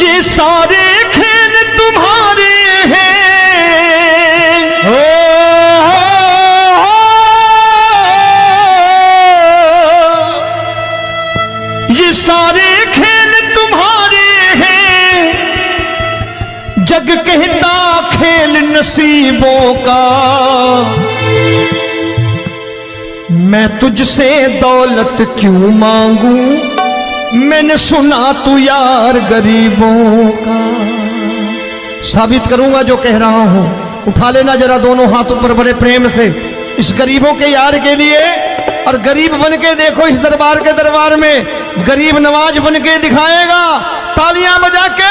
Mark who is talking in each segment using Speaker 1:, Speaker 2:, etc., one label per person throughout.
Speaker 1: ये सारे खेल तुम्हारे हैं, ये सारे खेल तुम्हारे हैं, जग कहता खेल नसीबों का। मैं तुझसे दौलत क्यों मांगू, मैंने सुना तू यार गरीबों का। साबित करूंगा जो कह रहा हूं। उठा लेना जरा दोनों हाथों पर बड़े प्रेम से इस गरीबों के यार के लिए, और गरीब बन के देखो इस दरबार के दरबार में गरीब नवाज बन के दिखाएगा, तालियां बजा के।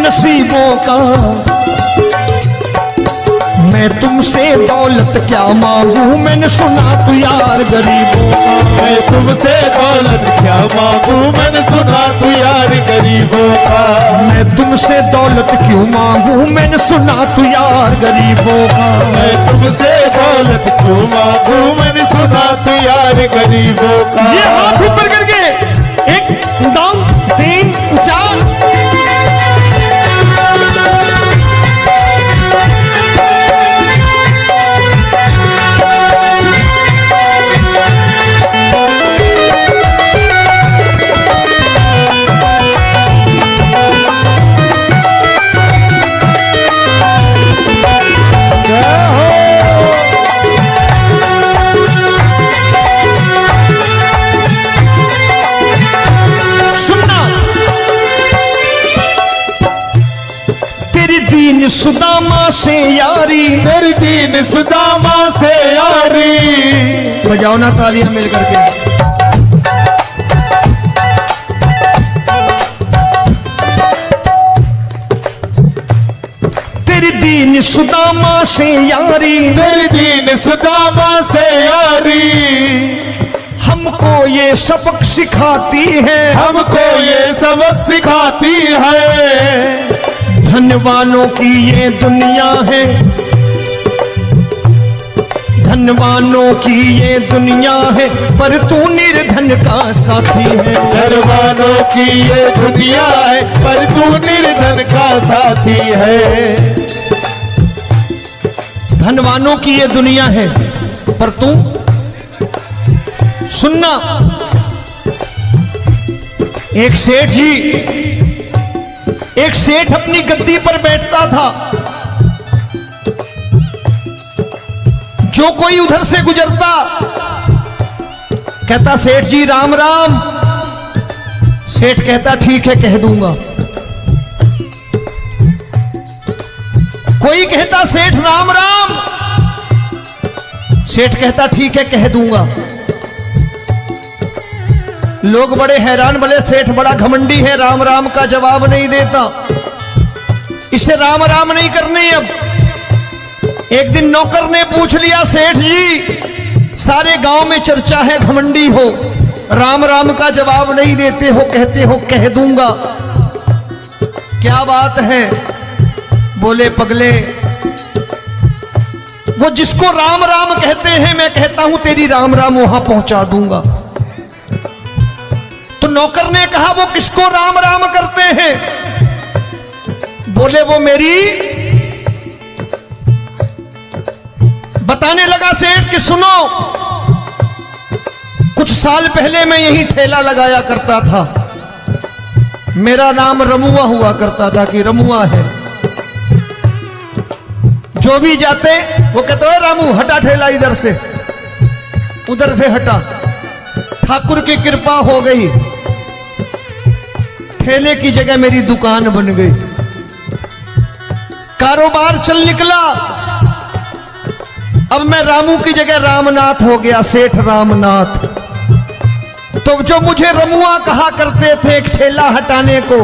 Speaker 1: नसीबों का मैं तुमसे दौलत क्या मांगू, मैंने सुना तू यार गरीबों का।
Speaker 2: मैं तुमसे दौलत क्या मांगू, मैंने सुना तू यार गरीबों का।
Speaker 1: मैं तुमसे दौलत क्यों मांगू, मैंने सुना तू यार गरीबों का।
Speaker 2: मैं तुमसे दौलत क्यों मांगू, मैंने सुना तू यार गरीबों का।
Speaker 1: ये हाथ ऊपर करके 1 2 3 4 सुदामा से यारी,
Speaker 2: तेरी दीन सुदामा से यारी।
Speaker 1: बजाओ ना तालियां मिल करके। तेरी दीन सुदामा से यारी,
Speaker 2: तेरी दीन सुदामा से यारी।
Speaker 1: हमको ये सबक सिखाती है,
Speaker 2: हमको ये सबक सिखाती है।
Speaker 1: धनवानों की ये दुनिया है, धनवानों की ये दुनिया है, पर तू निर्धन का साथी है।
Speaker 2: धनवानों की ये दुनिया है, पर तू निर्धन का साथी है।
Speaker 1: धनवानों की ये दुनिया है, पर तू सुनना। एक सेठ जी, एक सेठ अपनी गद्दी पर बैठता था। जो कोई उधर से गुजरता कहता सेठ जी राम राम। सेठ कहता ठीक है कह दूंगा। कोई कहता सेठ राम राम। सेठ कहता ठीक है कह दूंगा। लोग बड़े हैरान, बोले सेठ बड़ा घमंडी है, राम राम का जवाब नहीं देता, इसे राम राम नहीं करनी। अब एक दिन नौकर ने पूछ लिया, सेठ जी सारे गांव में चर्चा है घमंडी हो, राम राम का जवाब नहीं देते हो, कहते हो कह दूंगा, क्या बात है? बोले पगले, वो जिसको राम राम कहते हैं मैं कहता हूं तेरी राम राम वहां पहुंचा दूंगा। तो नौकर ने कहा वो किसको राम राम करते हैं? बोले वो मेरी। बताने लगा सेठ कि सुनो, कुछ साल पहले मैं यही ठेला लगाया करता था, मेरा नाम रमुआ हुआ करता था कि रमुआ है। जो भी जाते वो कहते हो रामू हटा ठेला इधर से, उधर से हटा। ठाकुर की कृपा हो गई, ठेले की जगह मेरी दुकान बन गई, कारोबार चल निकला। अब मैं रामू की जगह रामनाथ हो गया, सेठ रामनाथ। तो जो मुझे रमुआ कहा करते थे एक ठेला हटाने को,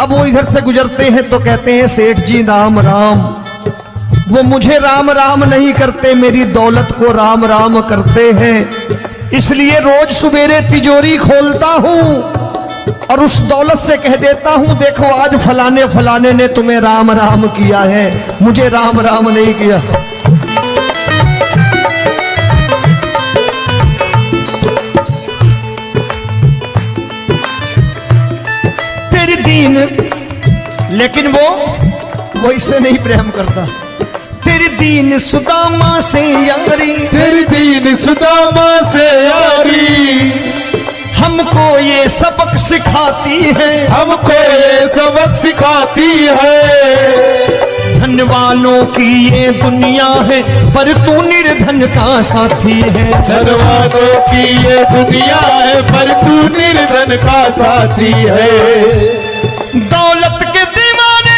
Speaker 1: अब वो इधर से गुजरते हैं तो कहते हैं सेठ जी राम राम। वो मुझे राम राम नहीं करते, मेरी दौलत को राम राम करते हैं। इसलिए रोज सवेरे तिजोरी खोलता हूं और उस दौलत से कह देता हूं देखो आज फलाने फलाने ने तुम्हें राम राम किया है, मुझे राम राम नहीं किया। तेरी दीन, लेकिन वो इससे नहीं प्रेम करता। तेरी दीन सुदामा से यारी,
Speaker 2: तेरी दीन सुदामा से यारी,
Speaker 1: हमको ये सबक सिखाती है,
Speaker 2: हमको ये सबक सिखाती है।
Speaker 1: धन वालों की ये दुनिया है पर तू निर्धन का साथी है।
Speaker 2: धन वालों की ये दुनिया है पर तू निर्धन का साथी है।
Speaker 1: दौलत के दीवाने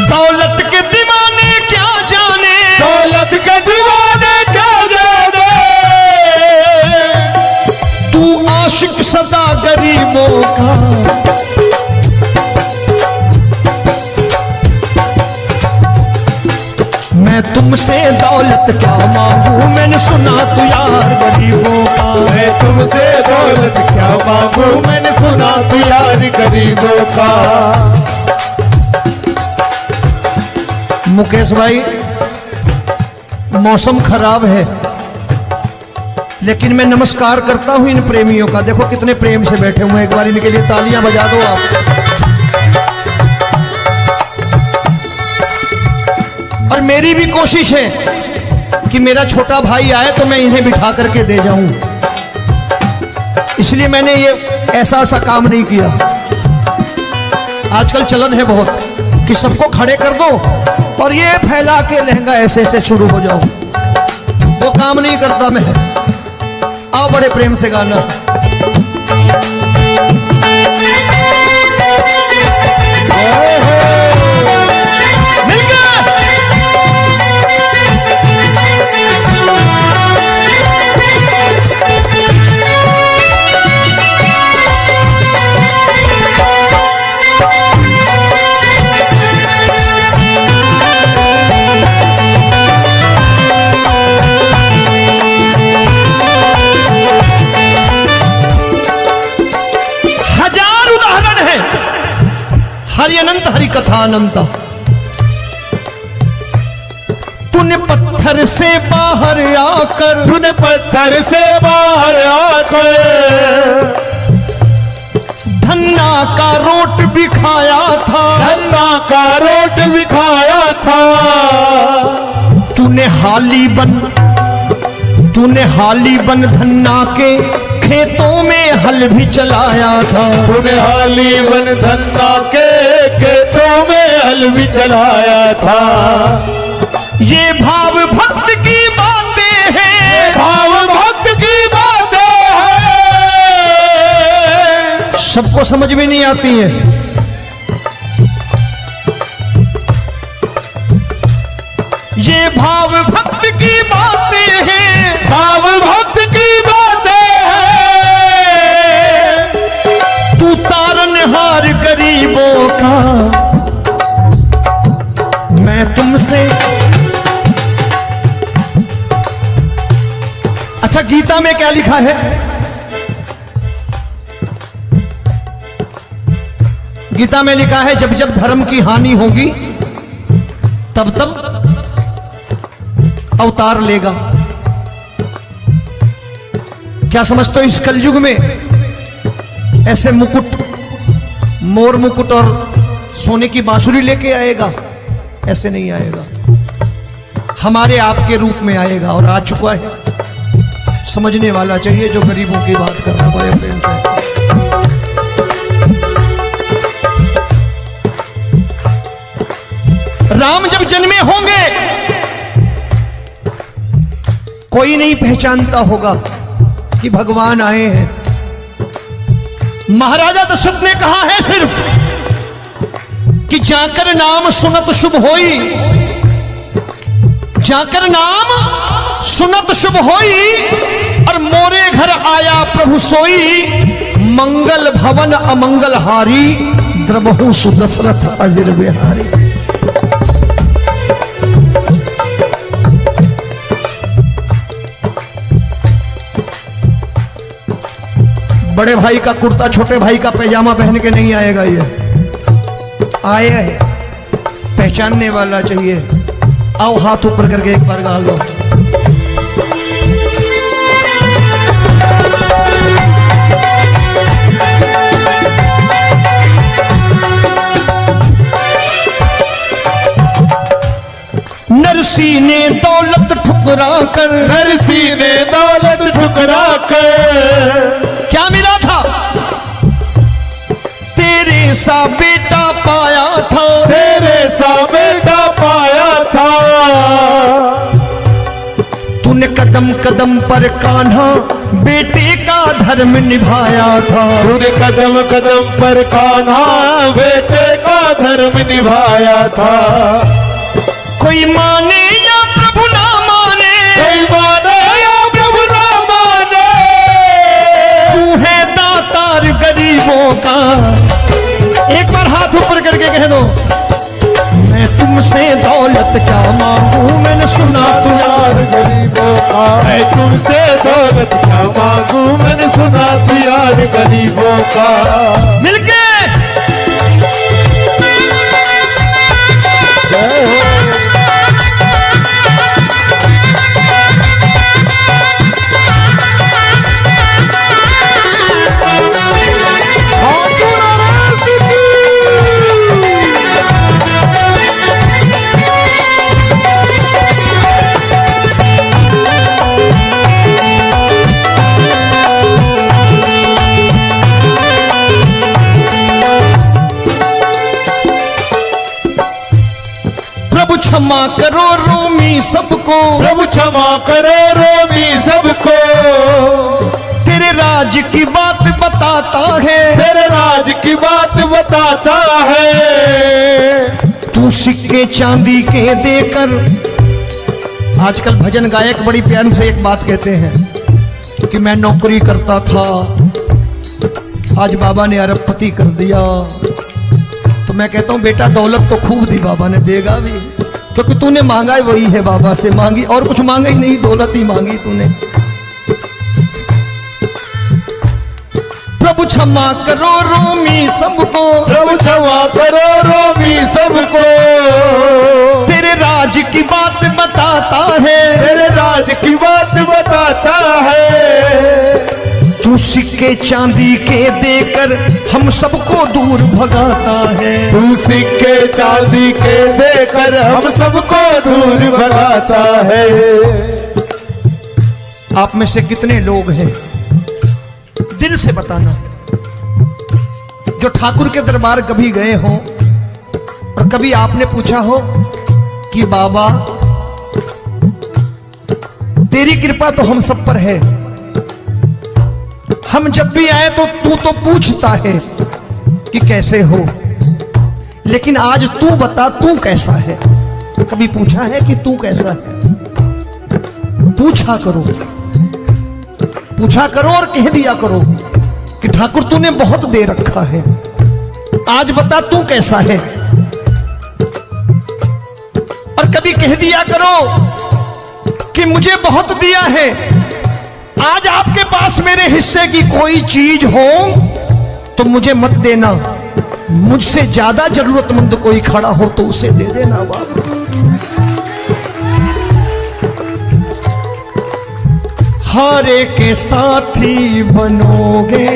Speaker 1: दौलत के दीवाने क्या जाने,
Speaker 2: दौलत के दीवाने क्या जाने,
Speaker 1: तू आशिक सदा गरीबों का। मैं तुमसे दौलत क्या मांगू, मैंने सुना तू यार गरीबों का।
Speaker 2: मैं तुमसे दौलत क्या मांगू, मैंने सुना तू यार गरीबों का।
Speaker 1: मुकेश भाई, मौसम खराब है लेकिन मैं नमस्कार करता हूं इन प्रेमियों का। देखो कितने प्रेम से बैठे हुए हैं, एक बार इनके लिए तालियां बजा दो आप। और मेरी भी कोशिश है कि मेरा छोटा भाई आए तो मैं इन्हें बिठा करके दे जाऊं, इसलिए मैंने ये ऐसा काम नहीं किया। आजकल चलन है बहुत कि सबको खड़े कर दो और ये फैला के लहंगा ऐसे ऐसे शुरू हो जाओ, वो काम नहीं करता मैं। आओ बड़े प्रेम से गाना। मिल गया। हरि अनंत हरि कथा अनंत। तूने पत्थर से बाहर आकर,
Speaker 2: तूने पत्थर से बाहर आकर
Speaker 1: धन्ना का रोट भी खाया था,
Speaker 2: धन्ना का रोट भी खाया था।
Speaker 1: तूने हाली बन धन्ना के खेतों में हल भी चलाया था।
Speaker 2: तूने हाली बन धन्ना के खेतों में हल भी चलाया था।
Speaker 1: ये भाव भक्त की बातें हैं,
Speaker 2: भाव भक्त की बातें हैं,
Speaker 1: सबको समझ में नहीं आती है। ये भाव भक्त की बातें हैं,
Speaker 2: भाव भक्त की बातें हैं।
Speaker 1: तू तारनहार गरीबों का, मैं तुमसे। अच्छा, गीता में क्या लिखा है? गीता में लिखा है जब जब धर्म की हानि होगी तब तब अवतार लेगा। क्या समझते हो इस कलयुग में ऐसे मुकुट, मोर मुकुट और सोने की बांसुरी लेके आएगा? ऐसे नहीं आएगा, हमारे आपके रूप में आएगा और आ चुका है। समझने वाला चाहिए जो गरीबों की बात कर रहा है बड़े प्रेम से। राम जब जन्मे होंगे कोई नहीं पहचानता होगा, कि भगवान आए हैं। महाराजा दशरथ ने कहा है सिर्फ कि जाकर नाम सुनत शुभ होई, जाकर नाम सुनत शुभ होई, और मोरे घर आया प्रभु सोई, मंगल भवन अमंगल हारी, द्रबहु सुदशरथ अजिर बिहारी। बड़े भाई का कुर्ता छोटे भाई का पैजामा पहन के नहीं आएगा, ये आया है पहचानने वाला चाहिए। आओ हाथ ऊपर करके एक बार गा लो। नरसी ने दौलत ठुकरा कर,
Speaker 2: नरसी ने दौलत ठुकरा कर,
Speaker 1: क्या मिला था? तेरे सा बेटा पाया था,
Speaker 2: तेरे सा बेटा पाया था।
Speaker 1: तूने कदम कदम पर कान्हा बेटे का धर्म निभाया था,
Speaker 2: तूने कदम कदम पर कान्हा बेटे का धर्म निभाया था।
Speaker 1: कोई माने या प्रभु ना माने,
Speaker 2: कोई माने या प्रभु ना माने,
Speaker 1: तू है दातार गरीबों का। एक बार हाथ ऊपर करके कह दो, मैं तुमसे दौलत क्या मांगू, मैंने सुना तू यार
Speaker 2: गरीबों का। मैं तुमसे दौलत क्या मांगू, मैंने सुना तू यार गरीबों का।
Speaker 1: मिलके
Speaker 2: जय हो।
Speaker 1: क्षमा करो रोमी सबको,
Speaker 2: प्रभु क्षमा करो रोमी सबको।
Speaker 1: तेरे राज की बात बताता है,
Speaker 2: तेरे राज की बात बताता है।
Speaker 1: तू सिक्के चांदी के देकर, आजकल भजन गायक बड़ी प्यार से एक बात कहते हैं कि मैं नौकरी करता था, आज बाबा ने अरबपति कर दिया। तो मैं कहता हूं बेटा दौलत तो खूब दी बाबा ने, देगा भी, क्योंकि तूने मांगा है वही है बाबा से मांगी, और कुछ मांगा ही नहीं, दौलत ही मांगी तूने। प्रभु क्षमा करो रोमी सबको,
Speaker 2: प्रभु क्षमा करो रोमी सबको।
Speaker 1: तेरे राज की बात बताता है,
Speaker 2: तेरे राज की बात बताता है।
Speaker 1: तू सिक्के चांदी के देकर हम सबको दूर भगाता है,
Speaker 2: तू सिक्के चांदी के देकर हम सबको दूर भगाता है।
Speaker 1: आप में से कितने लोग हैं, दिल से बताना, जो ठाकुर के दरबार कभी गए हो और कभी आपने पूछा हो कि बाबा तेरी कृपा तो हम सब पर है, हम जब भी आए तो तू तो पूछता है कि कैसे हो, लेकिन आज तू बता तू कैसा है। कभी पूछा है कि तू कैसा है? पूछा करो, पूछा करो और कह दिया करो कि ठाकुर तूने बहुत दे रखा है, आज बता तू कैसा है। और कभी कह दिया करो कि मुझे बहुत दिया है, आज आपके पास मेरे हिस्से की कोई चीज हो तो मुझे मत देना, मुझसे ज्यादा जरूरतमंद कोई खड़ा हो तो उसे दे देना बाबा। हारे के साथी बनोगे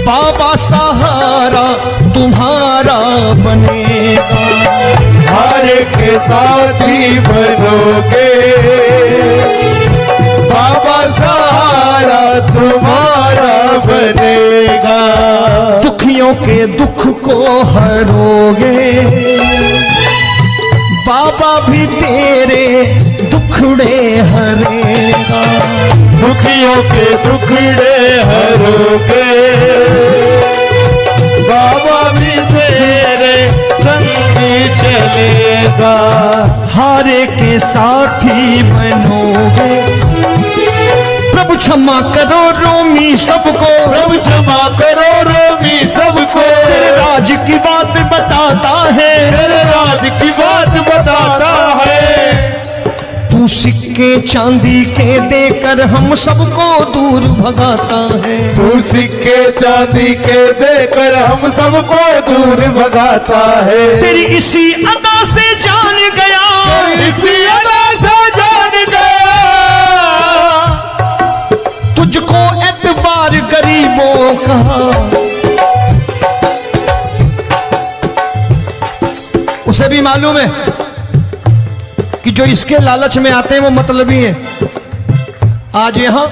Speaker 1: बाबा, सहारा तुम्हारा बनेगा।
Speaker 2: हारे के साथी बनोगे बाबा, सहारा तुम्हारा बनेगा।
Speaker 1: दुखियों के दुख को हरोगे बाबा, भी तेरे दुखड़े हरेगा।
Speaker 2: दुखियों के टुकड़े हरोगे, बाबा भी तेरे संगी चलेगा।
Speaker 1: हारे के साथी बनोगे, प्रभु क्षमा करो रोमी सबको,
Speaker 2: प्रभु क्षमा करो रोमी सबको,
Speaker 1: तेरे राज की बात बताता है,
Speaker 2: तेरे राज की बात बताता है।
Speaker 1: तू सिक्के चांदी के देकर हम सबको दूर भगाता है,
Speaker 2: तू सिक्के चांदी के देकर हम सबको दूर भगाता है।
Speaker 1: तेरी इसी अदा से जान गया,
Speaker 2: तेरी इसी अदा से जान गया,
Speaker 1: तुझको एतबार गरीबों का। उसे भी मालूम है कि जो इसके लालच में आते हैं वो मतलबी हैं। आज यहां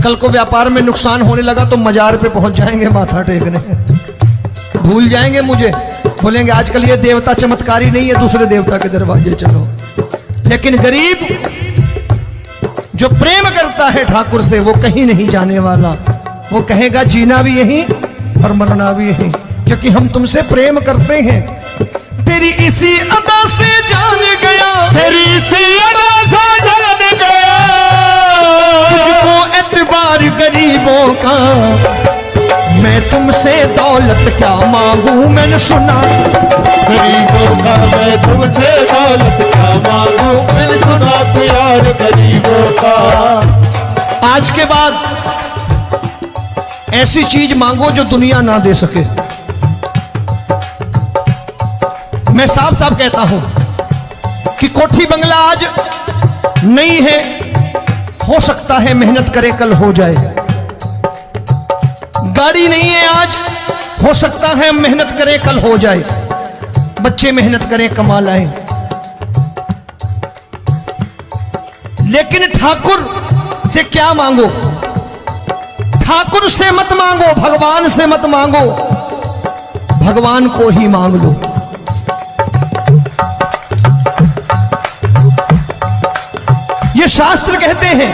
Speaker 1: कल को व्यापार में नुकसान होने लगा तो मजार पे पहुंच जाएंगे माथा टेकने, भूल जाएंगे मुझे, बोलेंगे आजकल ये देवता चमत्कारी नहीं है, दूसरे देवता के दरवाजे चलो। लेकिन गरीब जो प्रेम करता है ठाकुर से वो कहीं नहीं जाने वाला, वो कहेगा जीना भी यहीं और मरना भी यहीं, क्योंकि हम तुमसे प्रेम करते हैं। तेरी इसी अदा से जान गया,
Speaker 2: तेरी इसी अदा से जान गया,
Speaker 1: तुझको एतबार गरीबों का। मैं तुमसे दौलत क्या मांगू, मैंने सुना
Speaker 2: गरीबों का। मैं तुमसे दौलत क्या मांगू, मैंने सुना प्यार गरीबों का।
Speaker 1: आज के बाद ऐसी चीज मांगो जो दुनिया ना दे सके। मैं साफ साफ कहता हूं कि कोठी बंगला आज नहीं है, हो सकता है मेहनत करे कल हो जाए। गाड़ी नहीं है आज, हो सकता है मेहनत करें कल हो जाए। बच्चे मेहनत करें कमा लाएं, लेकिन ठाकुर से क्या मांगो? ठाकुर से मत मांगो, भगवान से मत मांगो, भगवान को ही मांग लो। ये शास्त्र कहते हैं,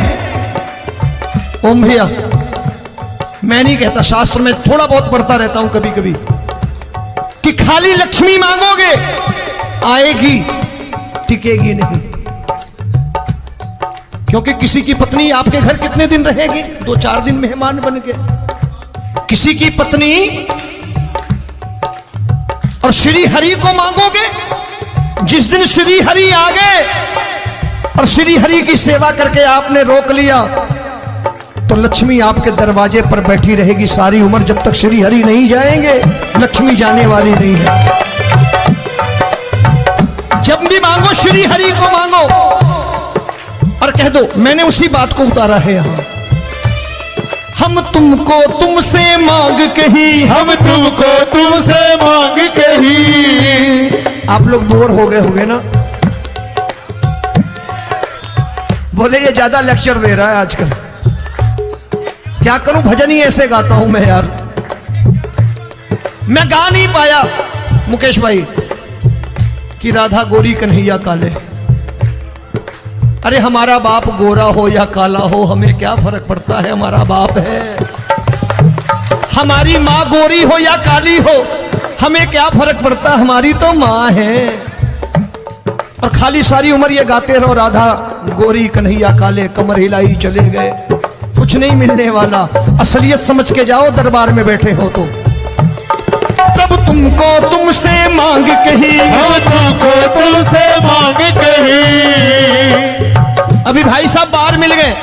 Speaker 1: ओम भैया मैं नहीं कहता, शास्त्र में थोड़ा बहुत पढ़ता रहता हूं कभी कभी, कि खाली लक्ष्मी मांगोगे आएगी, टिकेगी नहीं। क्योंकि किसी की पत्नी आपके घर कितने दिन रहेगी? 2-4 दिन मेहमान बन के। किसी की पत्नी और श्री हरि को मांगोगे, जिस दिन श्री हरि आ गए और श्री हरि की सेवा करके आपने रोक लिया तो लक्ष्मी आपके दरवाजे पर बैठी रहेगी सारी उम्र। जब तक श्री हरि नहीं जाएंगे लक्ष्मी जाने वाली नहीं है। जब भी मांगो श्री हरि को मांगो और कह दो मैंने उसी बात को उतारा है यहां, हम तुमको तुमसे मांग कही,
Speaker 2: हम तुमको तुमसे मांग कही।
Speaker 1: आप लोग बोर हो गए होंगे ना, बोले ये ज्यादा लेक्चर दे रहा है आजकल। क्या करूं, भजन ही ऐसे गाता हूं मैं यार। मैं गा नहीं पाया मुकेश भाई कि राधा गोरी कन्हैया काले। अरे हमारा बाप गोरा हो या काला हो हमें क्या फर्क पड़ता है, हमारा बाप है। हमारी माँ गोरी हो या काली हो हमें क्या फर्क पड़ता, हमारी तो माँ है। और खाली सारी उम्र ये गाते रहो राधा गोरी कन्हैया काले, कमर हिलाई चले गए, कुछ नहीं मिलने वाला। असलियत समझ के जाओ दरबार में बैठे हो तो। तब तुमको तुमसे मांग कही,
Speaker 2: हम तुमको तुमसे मांग कही।
Speaker 1: अभी भाई साहब बाहर मिल गए,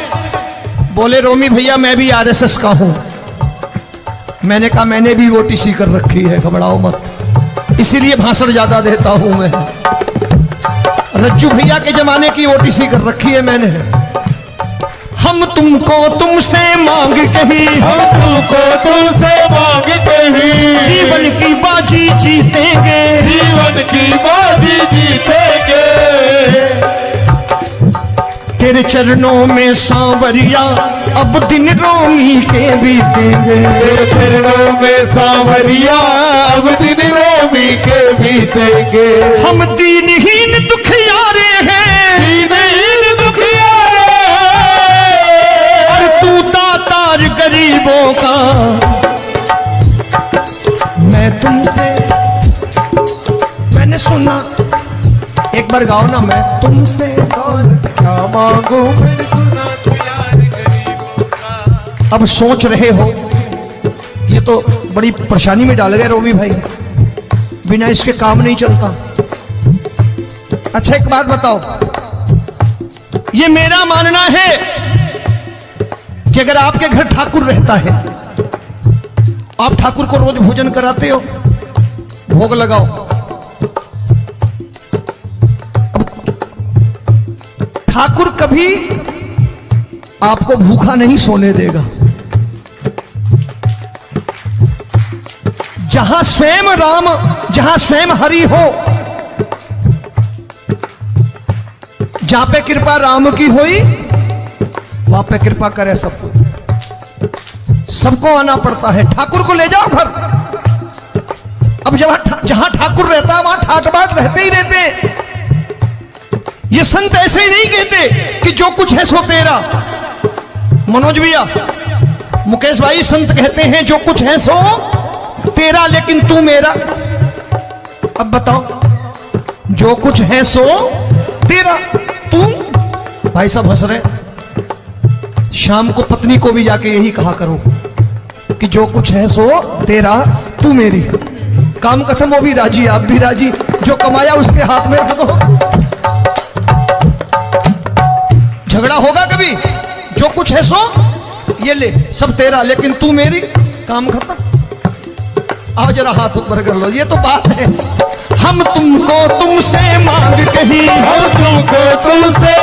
Speaker 1: बोले रोमी भैया मैं भी आरएसएस का हूं। मैंने कहा मैंने भी ओटीसी कर रखी है, घबराओ मत, इसीलिए भाषण ज्यादा देता हूं मैं। रज्जू भैया के जमाने की ओटीसी कर रखी है मैंने। हम तुमको तुमसे मांग कही,
Speaker 2: हम तुमको तुमसे मांग कही।
Speaker 1: जीवन की बाजी जीतेंगे,
Speaker 2: जीवन की बाजी जीतेंगे।
Speaker 1: तेरे चरणों में सांवरिया अब दिन रोमी के बीतेंगे।
Speaker 2: तेरे चरणों में सांवरिया अब दिन रोमी के बीतेंगे।
Speaker 1: हम दीनहीन दुखियारे हैं,
Speaker 2: दीनहीन दुखियारे हैं,
Speaker 1: बार गाओ ना, मैं तुमसे
Speaker 2: दौलत क्या मांगू, मैंने सुना तू यार गरीबों का।
Speaker 1: अब सोच रहे हो, ये तो बड़ी परेशानी में डाल गए रोमी भाई, बिना इसके काम नहीं चलता। अच्छा एक बात बताओ, ये मेरा मानना है कि अगर आपके घर ठाकुर रहता है, आप ठाकुर को रोज भोजन कराते हो, भोग लगाओ, ठाकुर कभी आपको भूखा नहीं सोने देगा। जहां स्वयं राम, जहां स्वयं हरि हो, जहां पे कृपा राम की हुई, वहां पे कृपा करे सबको, सबको आना पड़ता है। ठाकुर को ले जाओ घर। अब जहां ठाकुर रहता है वहां ठाट बाट रहते ही रहते। ये संत ऐसे ही नहीं कहते कि जो कुछ है सो तेरा। मनोज भैया, मुकेश भाई, संत कहते हैं जो कुछ है सो तेरा, लेकिन तू मेरा। अब बताओ, जो कुछ है सो तेरा, तू। भाई साहब हंस रहे। शाम को पत्नी को भी जाके यही कहा करो कि जो कुछ है सो तेरा, तू मेरी। काम खत्म, वो भी राजी, आप भी राजी, जो कमाया उसके हाथ में रखो। झगड़ा होगा कभी? जो कुछ है सो ये ले, सब तेरा, लेकिन तू मेरी। काम खत्म। आओ जरा हाथ ऊपर कर लो, ये तो बात है। हम तुमको तुमसे मांग कहीं,
Speaker 2: हम तुमको तुमसे